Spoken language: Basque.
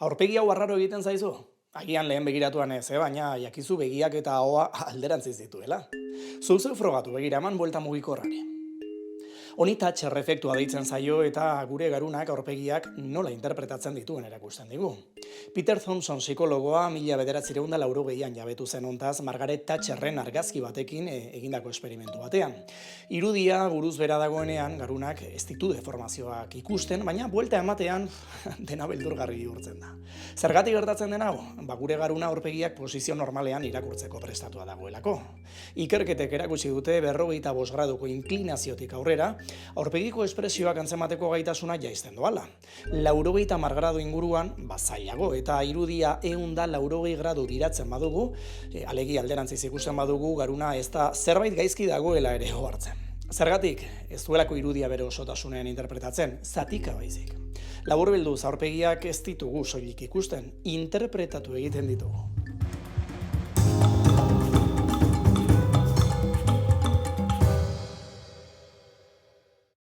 Aurpegi hau arraro egiten zaizu? Agian lehen begiratuan ez, baina jakizu begiak eta ahoa alderantziz dituela. Zuk frogatu begira eman buelta mugikorrari. Honi toucher efektua deitzen zaio eta gure garunak aurpegiak nola interpretatzen dituen erakusten digu. Peter Thompson psikologoa 1980an jabetu zen hontaz Margaret Thatcherren argazki batekin egindako esperimentu batean. Irudia buruz bera dagoenean garunak ez ditu deformazioak ikusten, baina buelta ematean dena beldurgarri bihurtzen da. Zergatik gertatzen den hau? Gure garuna aurpegiak posizio normalean irakurtzeko prestatua dagoelako. Ikerketek erakutsi dute 45 graduko inklinaziotik aurrera aurpegiko espresioak antzemateko gaitasuna jaisten doala. 90 gradu inguruan zailago eta irudia 180 gradu diratzen badugu, alegi alderantziz ikusten badugu garuna ez da zerbait gaizki dagoela ere ohartzen. Zergatik, ez duelako irudia bere osotasunean interpretatzen, zatika baizik. Laburbilduz aurpegiak ez ditugu soilik ikusten, interpretatu egiten ditugu.